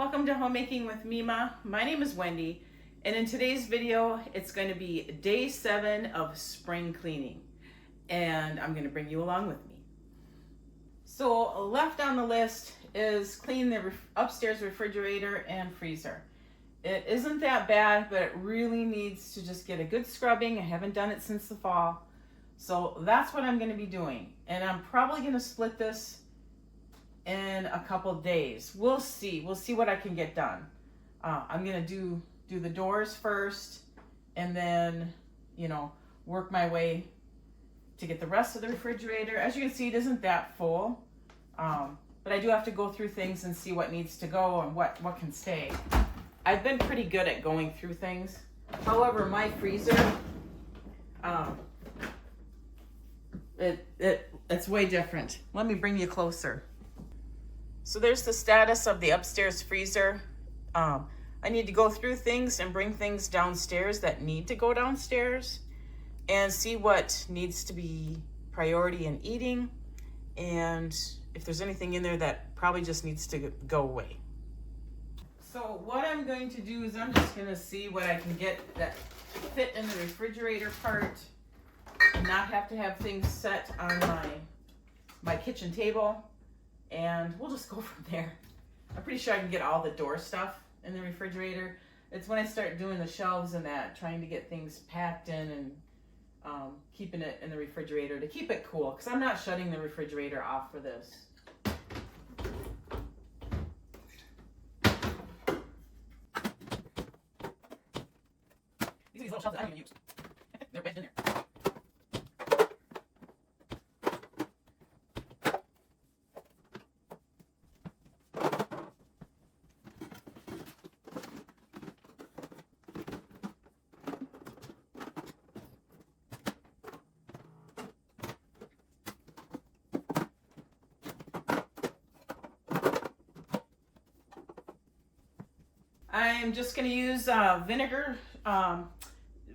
Welcome to Homemaking with Mima. My name is Wendy, and in today's video, it's going to be day 7 of spring cleaning, and I'm going to bring you along with me. So left on the list is clean the upstairs refrigerator and freezer. It isn't that bad, but it really needs to just get a good scrubbing. I haven't done it since the fall, so that's what I'm going to be doing, and I'm probably going to split this in a couple days. We'll see what I can get done. I'm gonna do the doors first, and then work my way to get the rest of the refrigerator. As you can see, it isn't that full, but I do have to go through things and see what needs to go and what can stay. I've been pretty good at going through things. However, my freezer, it's way different. Let me bring you closer. So there's the status of the upstairs freezer. I need to go through things and bring things downstairs that need to go downstairs and see what needs to be priority in eating, and if there's anything in there that probably just needs to go away. So what I'm going to do is I'm just going to see what I can get that fit in the refrigerator part and not have to have things set on my kitchen table. And we'll just go from there. I'm pretty sure I can get all the door stuff in the refrigerator. It's when I start doing the shelves and that, trying to get things packed in and keeping it in the refrigerator to keep it cool, because I'm not shutting the refrigerator off for this. These are these little shelves that I don't even use. They're wedged in there. I'm just going to use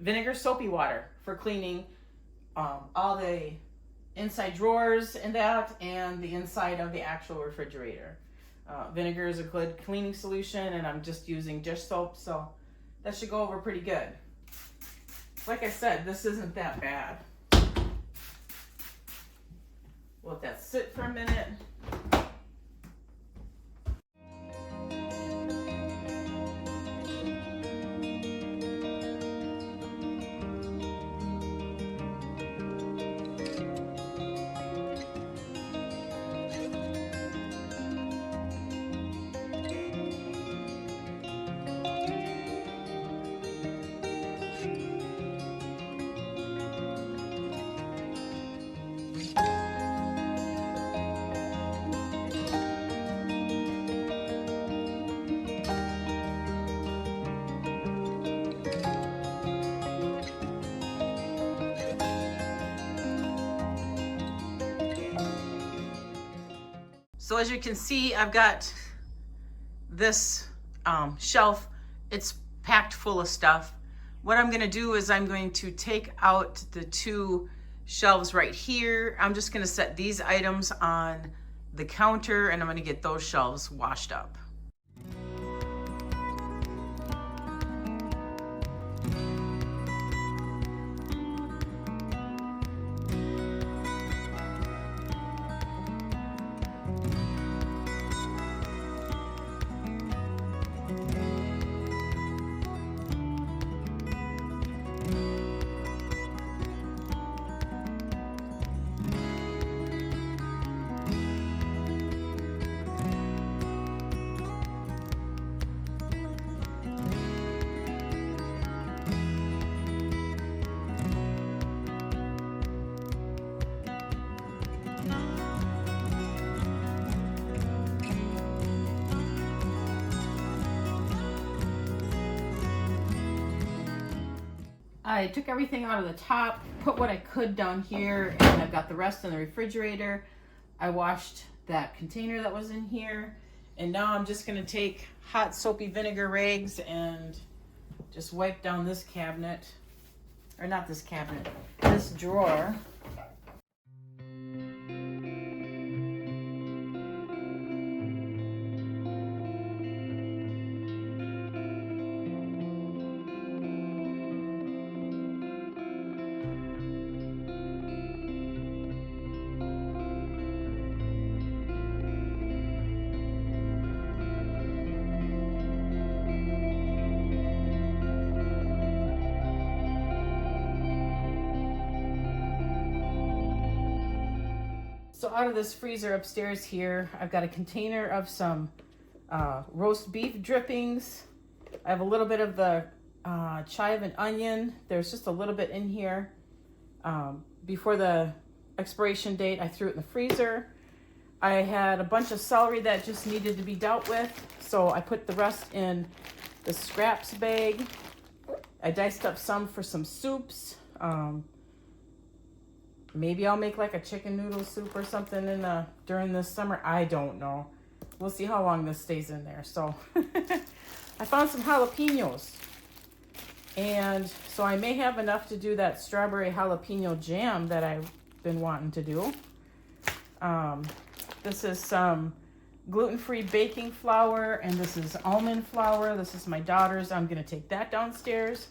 vinegar soapy water for cleaning all the inside drawers and that, and the inside of the actual refrigerator. Vinegar is a good cleaning solution, and I'm just using dish soap, so that should go over pretty good. Like I said, this isn't that bad. Let that sit for a minute. So as you can see, I've got this shelf. It's packed full of stuff. What I'm going to do is I'm going to take out the 2 shelves right here. I'm just going to set these items on the counter, and I'm going to get those shelves washed up. I took everything out of the top, put what I could down here, and I've got the rest in the refrigerator. I washed that container that was in here, and now I'm just going to take hot soapy vinegar rags and just wipe down this cabinet, or not this cabinet, this drawer. So out of this freezer upstairs here, I've got a container of some roast beef drippings. I have a little bit of the chive and onion. There's just a little bit in here. Before the expiration date, I threw it in the freezer. I had a bunch of celery that just needed to be dealt with, so I put the rest in the scraps bag. I diced up some for some soups. Maybe I'll make like a chicken noodle soup or something during this summer. I don't know. We'll see how long this stays in there. So I found some jalapenos. And so I may have enough to do that strawberry jalapeno jam that I've been wanting to do. This is some gluten-free baking flour, and this is almond flour. This is my daughter's. I'm going to take that downstairs.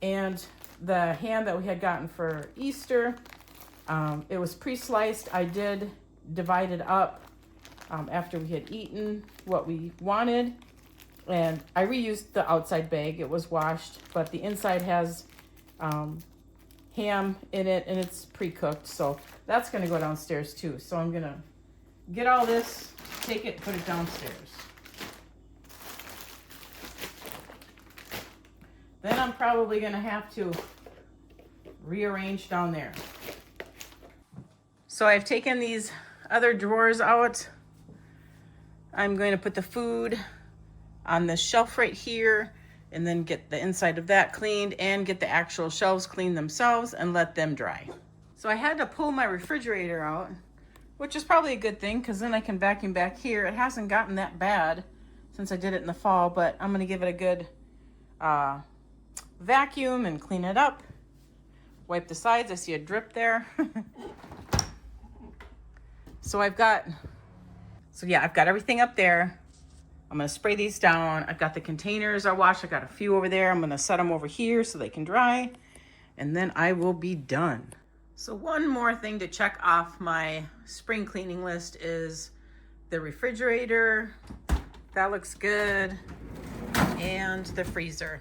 And the ham that we had gotten for Easter, it was pre-sliced. I did divide it up after we had eaten what we wanted. And I reused the outside bag. It was washed, but the inside has ham in it, and it's pre-cooked. So that's going to go downstairs too. So I'm going to get all this, take it, put it downstairs. Then I'm probably going to have to rearrange down there. So I've taken these other drawers out. I'm going to put the food on the shelf right here, and then get the inside of that cleaned and get the actual shelves cleaned themselves and let them dry. So I had to pull my refrigerator out, which is probably a good thing because then I can vacuum back here. It hasn't gotten that bad since I did it in the fall, but I'm going to give it a good vacuum and clean it up. Wipe the sides. I see a drip there. I've got everything up there. I'm going to spray these down. I've got the containers I washed. I got a few over there. I'm going to set them over here so they can dry, and then I will be done. So one more thing to check off my spring cleaning list is the refrigerator. That looks good. And the freezer.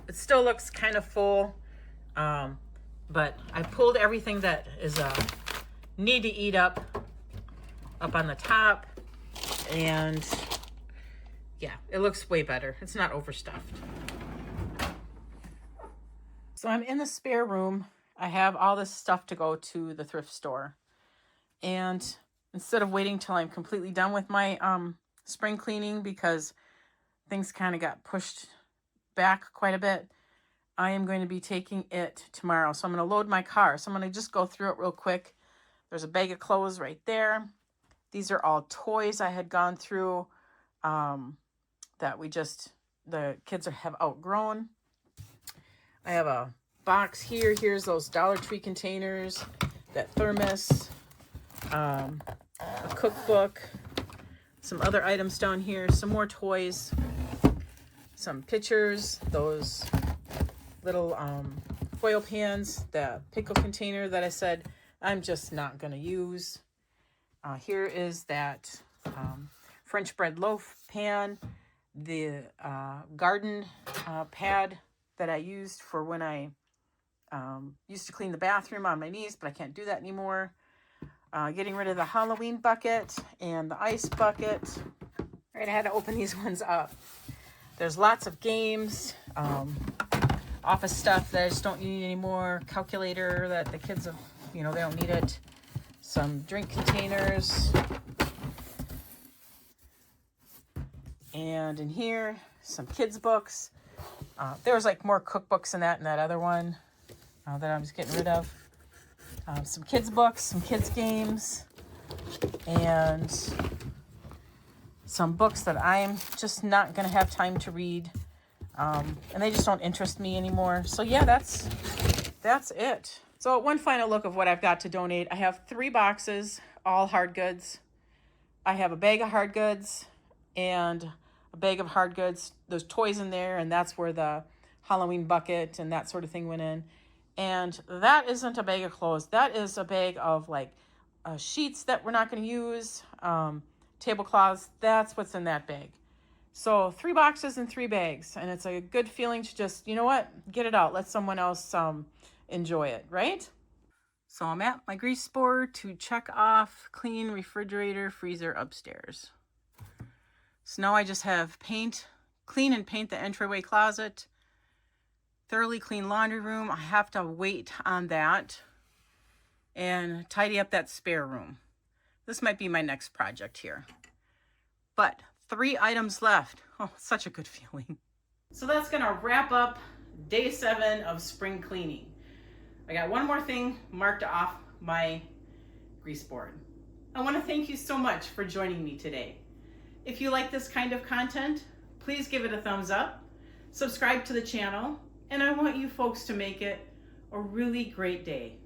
It still looks kind of full, but I pulled everything that is need to eat up on the top, and yeah, it looks way better. It's not overstuffed. So I'm in the spare room. I have all this stuff to go to the thrift store, and instead of waiting till I'm completely done with my spring cleaning, because things kind of got pushed back quite a bit, I am going to be taking it tomorrow. So I'm going to load my car. So I'm going to just go through it real quick. There's a bag of clothes right there. These are all toys I had gone through that the kids have outgrown. I have a box here. Here's those Dollar Tree containers, that thermos, a cookbook, some other items down here, some more toys, some pitchers, those little foil pans, the pickle container that I said I'm just not going to use. Here is that French bread loaf pan, the garden pad that I used for when I used to clean the bathroom on my knees, but I can't do that anymore. Getting rid of the Halloween bucket and the ice bucket. All right, I had to open these ones up. There's lots of games, office stuff that I just don't need anymore, calculator that the kids have, they don't need it. Some drink containers. And in here, some kids' books. There was like more cookbooks in that other one that I'm just getting rid of. Some kids' books, some kids' games, and some books that I'm just not going to have time to read. And they just don't interest me anymore. So yeah, that's it. So one final look of what I've got to donate. I have 3 boxes, all hard goods. I have a bag of hard goods and a bag of hard goods. There's toys in there, and that's where the Halloween bucket and that sort of thing went in. And that isn't a bag of clothes. That is a bag of like sheets that we're not going to use, tablecloths. That's what's in that bag. So 3 boxes and 3 bags. And it's a good feeling to just, get it out. Let someone else enjoy it, right? So I'm at my grease board to check off clean refrigerator, freezer upstairs. So now I just have clean and paint the entryway closet, thoroughly clean laundry room. I have to wait on that, and tidy up that spare room. This might be my next project here. But 3 items left. Oh, such a good feeling. So that's gonna wrap up day 7 of spring cleaning. I got one more thing marked off my grease board. I want to thank you so much for joining me today. If you like this kind of content, please give it a thumbs up, subscribe to the channel, and I want you folks to make it a really great day.